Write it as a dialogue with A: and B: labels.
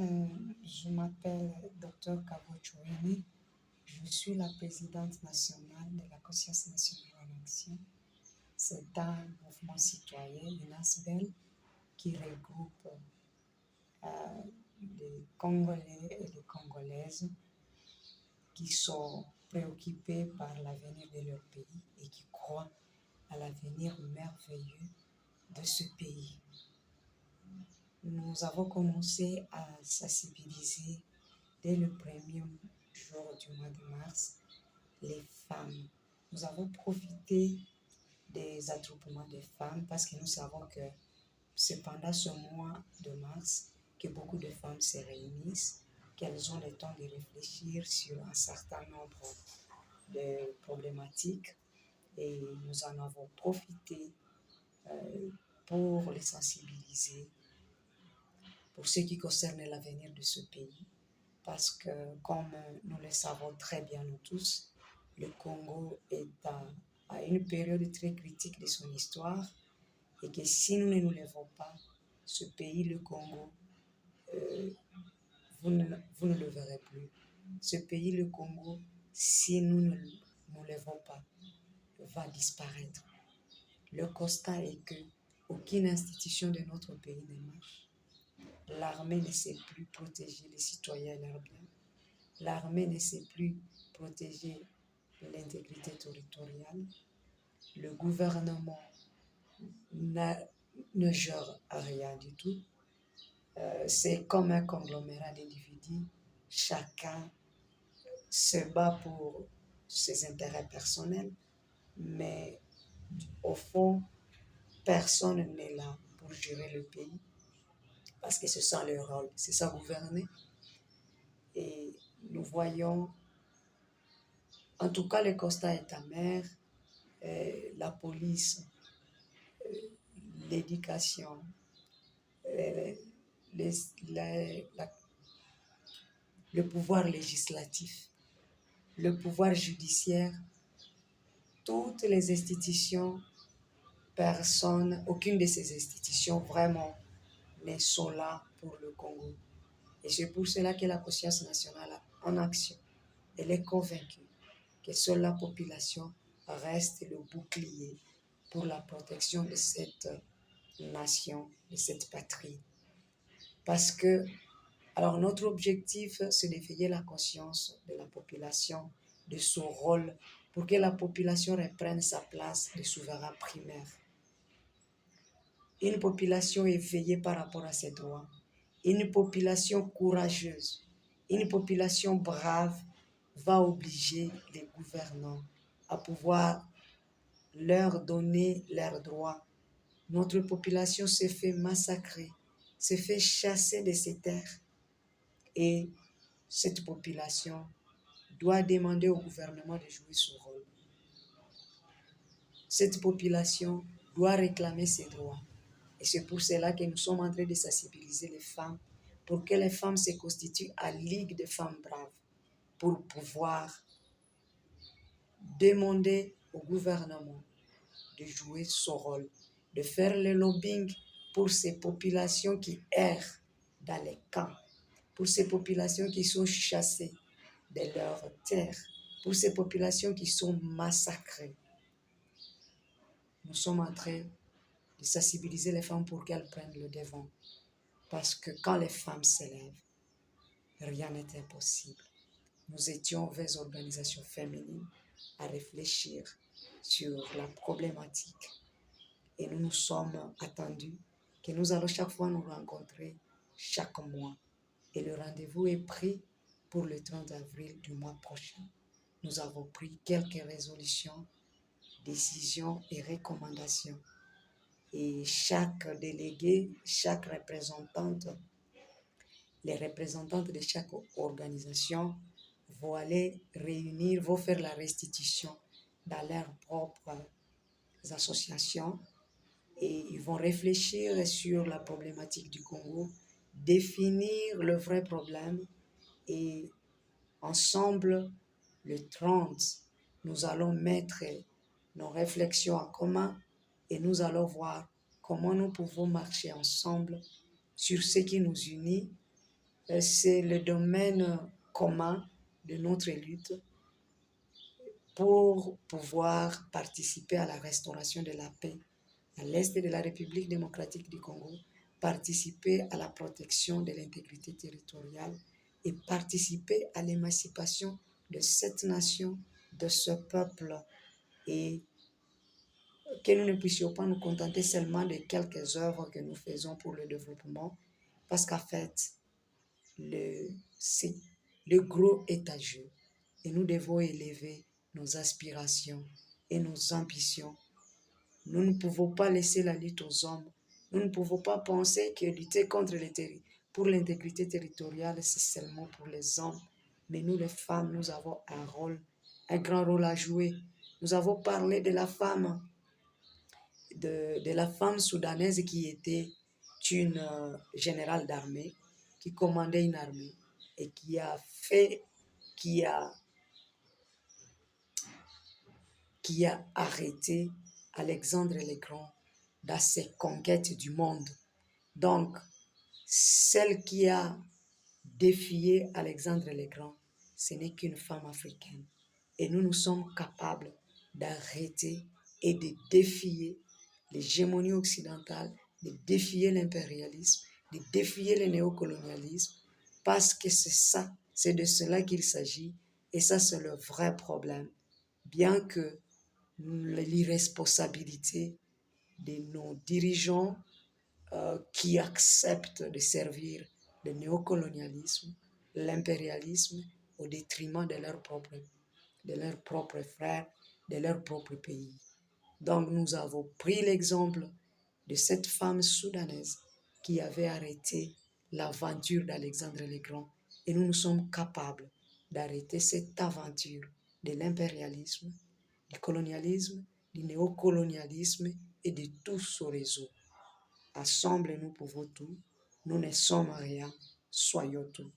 A: Euh, je m'appelle Dr Kavo Chouini. Je suis la présidente nationale de la Conscience nationale en action. C'est un mouvement citoyen, une ASBEL, qui regroupe les Congolais et les Congolaises qui sont préoccupés par l'avenir de leur pays et qui croient à l'avenir merveilleux de ce pays. Nous avons commencé à sensibiliser dès le premier jour du mois de mars les femmes. Nous avons profité des attroupements des femmes parce que nous savons que c'est pendant ce mois de mars que beaucoup de femmes se réunissent, qu'elles ont le temps de réfléchir sur un certain nombre de problématiques et nous en avons profité pour les sensibiliser pour ce qui concerne l'avenir de ce pays. Parce que, comme nous le savons très bien nous tous, le Congo est à une période très critique de son histoire et que si nous ne nous levons pas, ce pays, le Congo, vous ne le verrez plus. Ce pays, le Congo, si nous ne nous levons pas, va disparaître. Le constat est que aucune institution de notre pays ne marche. L'armée ne sait plus protéger les citoyens et leurs biens. L'armée ne sait plus protéger l'intégrité territoriale. Le gouvernement ne gère rien du tout. C'est comme un conglomérat d'individus. Chacun se bat pour ses intérêts personnels, mais au fond, personne n'est là pour gérer le pays parce que c'est ça leur rôle, c'est ça gouverner. Et nous voyons, en tout cas, le constat est amer. La police, l'éducation, les, la, le pouvoir législatif, le pouvoir judiciaire, toutes les institutions, aucune de ces institutions vraiment ne sont là pour le Congo. Et c'est pour cela que la conscience nationale en action, elle est convaincue que seule la population reste le bouclier pour la protection de cette nation, de cette patrie. Parce que, alors notre objectif, c'est d'éveiller la conscience de la population, de son rôle, pour que la population reprenne sa place de souverain primaire. Une population éveillée par rapport à ses droits, une population courageuse, une population brave va obliger les gouvernants à pouvoir leur donner leurs droits. Notre population s'est fait massacrer, s'est fait chasser de ses terres. Et cette population doit demander au gouvernement de jouer son rôle. Cette population doit réclamer ses droits. Et c'est pour cela que nous sommes en train de sensibiliser les femmes pour que les femmes se constituent à Ligue de femmes braves pour pouvoir demander au gouvernement de jouer son rôle, de faire le lobbying pour ces populations qui errent dans les camps, pour ces populations qui sont chassées de leurs terres, pour ces populations qui sont massacrées. Nous sommes en train de sensibiliser les femmes pour qu'elles prennent le devant. Parce que quand les femmes s'élèvent, rien n'est impossible. Nous étions 20 organisations féminines à réfléchir sur la problématique. Et nous nous sommes attendus que nous allons chaque fois nous rencontrer chaque mois. Et le rendez-vous est pris pour le 30 avril du mois prochain. Nous avons pris quelques résolutions, décisions et recommandations. Et chaque délégué, chaque représentante, les représentantes de chaque organisation vont aller réunir, vont faire la restitution dans leurs propres associations et ils vont réfléchir sur la problématique du Congo, définir le vrai problème et ensemble, le 30, nous allons mettre nos réflexions en commun et nous allons voir comment nous pouvons marcher ensemble sur ce qui nous unit c'est le domaine commun de notre lutte pour pouvoir participer à la restauration de la paix à l'est de la République démocratique du Congo, participer à la protection de l'intégrité territoriale et participer à l'émancipation de cette nation, de ce peuple, et que nous ne puissions pas nous contenter seulement de quelques œuvres que nous faisons pour le développement, parce qu'en fait, le gros est à jeu et nous devons élever nos aspirations et nos ambitions. Nous ne pouvons pas laisser la lutte aux hommes. Nous ne pouvons pas penser que lutter pour l'intégrité territoriale, c'est seulement pour les hommes. Mais nous, les femmes, nous avons un grand rôle à jouer. Nous avons parlé de la femme, de la femme soudanaise qui était une générale d'armée, qui commandait une armée et qui a arrêté Alexandre le Grand dans ses conquêtes du monde. Donc, celle qui a défié Alexandre le Grand, ce n'est qu'une femme africaine. Et nous sommes capables d'arrêter et de défier l'hégémonie occidentale, de défier l'impérialisme, de défier le néocolonialisme, parce que c'est de cela qu'il s'agit, et ça c'est le vrai problème. Bien que l'irresponsabilité de nos dirigeants qui acceptent de servir le néocolonialisme, l'impérialisme au détriment de leurs propres frères, de leur propre pays. Donc nous avons pris l'exemple de cette femme soudanaise qui avait arrêté l'aventure d'Alexandre le Grand et nous sommes capables d'arrêter cette aventure de l'impérialisme, du colonialisme, du néocolonialisme et de tout ce réseau. Ensemble, nous pouvons tout. Nous ne sommes rien. Soyons tout.